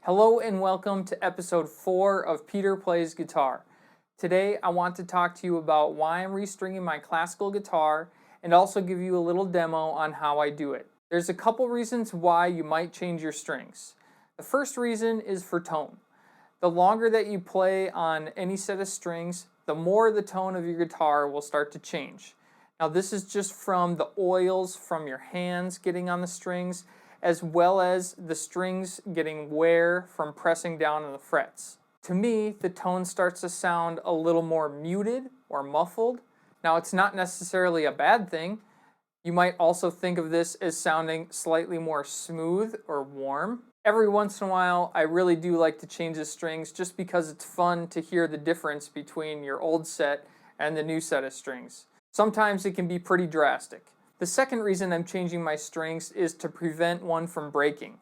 Hello and welcome to episode 4 of Peter Plays Guitar. Today I want to talk to you about why I'm restringing my classical guitar and also give you a little demo on how I do it. There's a couple reasons why you might change your strings. The first reason is for tone. The longer that you play on any set of strings, the more the tone of your guitar will start to change. Now this is just from the oils from your hands getting on the strings, as well as the strings getting wear from pressing down on the frets. To me, the tone starts to sound a little more muted or muffled. Now, it's not necessarily a bad thing. You might also think of this as sounding slightly more smooth or warm. Every once in a while, I really do like to change the strings just because it's fun to hear the difference between your old set and the new set of strings. Sometimes it can be pretty drastic. The second reason I'm changing my strings is to prevent one from breaking.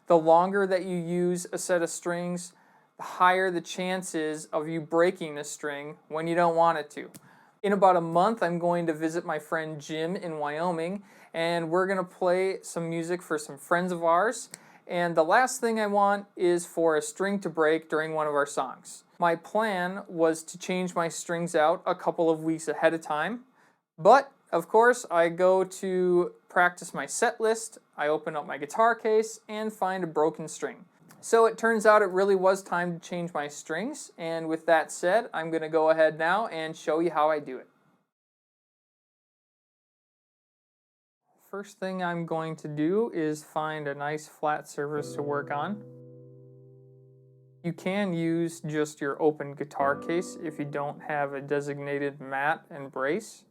The longer that you use a set of strings, the higher the chances of you breaking the string when you don't want it to. In about a month, I'm going to visit my friend Jim in Wyoming, and we're going to play some music for some friends of ours. And the last thing I want is for a string to break during one of our songs. My plan was to change my strings out a couple of weeks ahead of time, but of course, I go to practice my set list, I open up my guitar case, and find a broken string. So it turns out it really was time to change my strings, and with that said, I'm going to go ahead now and show you how I do it. First thing I'm going to do is find a nice flat surface to work on. You can use just your open guitar case if you don't have a designated mat and brace.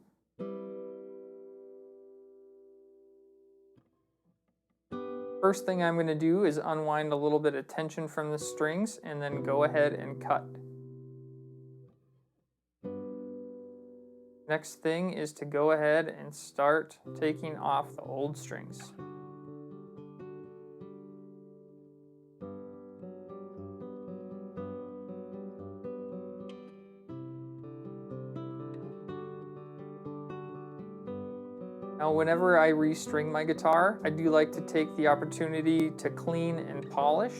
First thing I'm going to do is unwind a little bit of tension from the strings and then go ahead and cut. Next thing is to go ahead and start taking off the old strings. Now, whenever I restring my guitar, I do like to take the opportunity to clean and polish.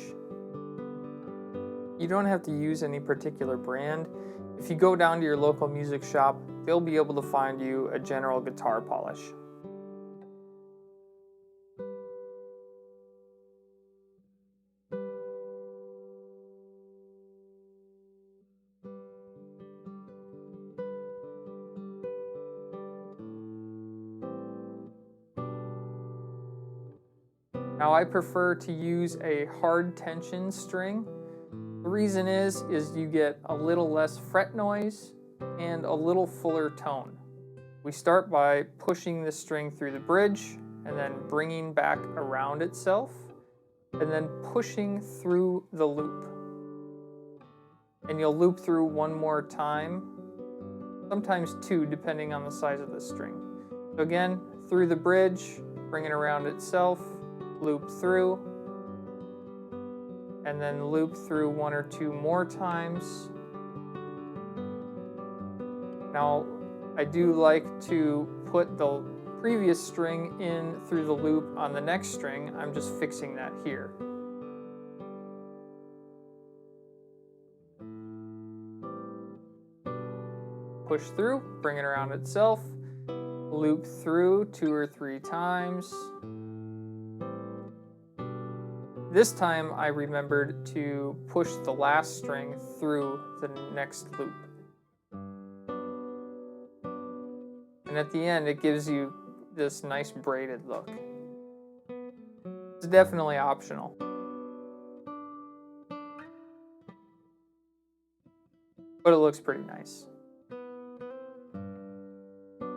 You don't have to use any particular brand. If you go down to your local music shop, they'll be able to find you a general guitar polish. Now I prefer to use a hard tension string. The reason is you get a little less fret noise and a little fuller tone. We start by pushing the string through the bridge and then bringing back around itself and then pushing through the loop. And you'll loop through one more time, sometimes two depending on the size of the string. So again, through the bridge, bring it around itself, loop through, and then loop through one or two more times. Now, I do like to put the previous string in through the loop on the next string. I'm just fixing that here. Push through, bring it around itself, loop through 2 or 3 times. This time I remembered to push the last string through the next loop. And at the end it gives you this nice braided look. It's definitely optional. But it looks pretty nice.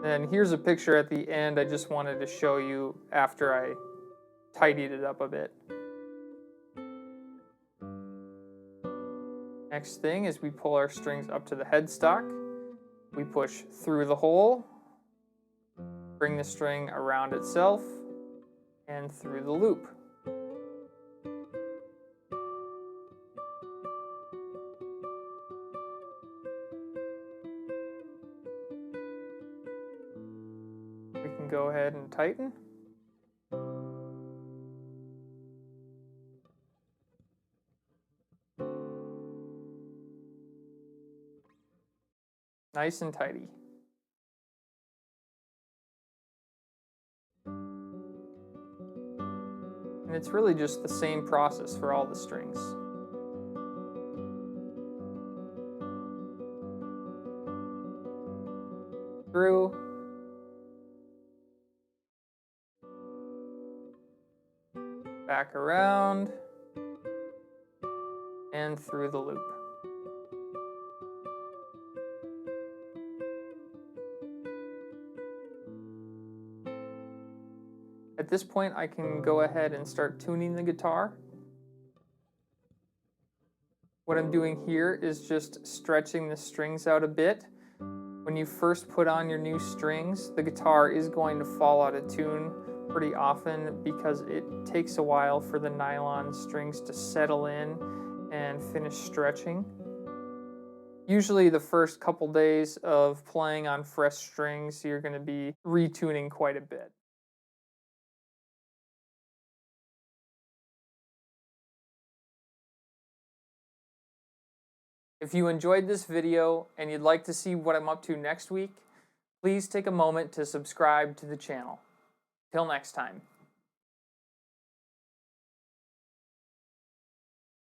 And here's a picture at the end I just wanted to show you after I tidied it up a bit. Next thing is we pull our strings up to the headstock. We push through the hole, bring the string around itself, and through the loop. We can go ahead and tighten. Nice and tidy. And it's really just the same process for all the strings. Through. Back around. And through the loop. At this point, I can go ahead and start tuning the guitar. What I'm doing here is just stretching the strings out a bit. When you first put on your new strings, the guitar is going to fall out of tune pretty often because it takes a while for the nylon strings to settle in and finish stretching. Usually the first couple days of playing on fresh strings, you're going to be retuning quite a bit. If you enjoyed this video and you'd like to see what I'm up to next week, please take a moment to subscribe to the channel. Till next time.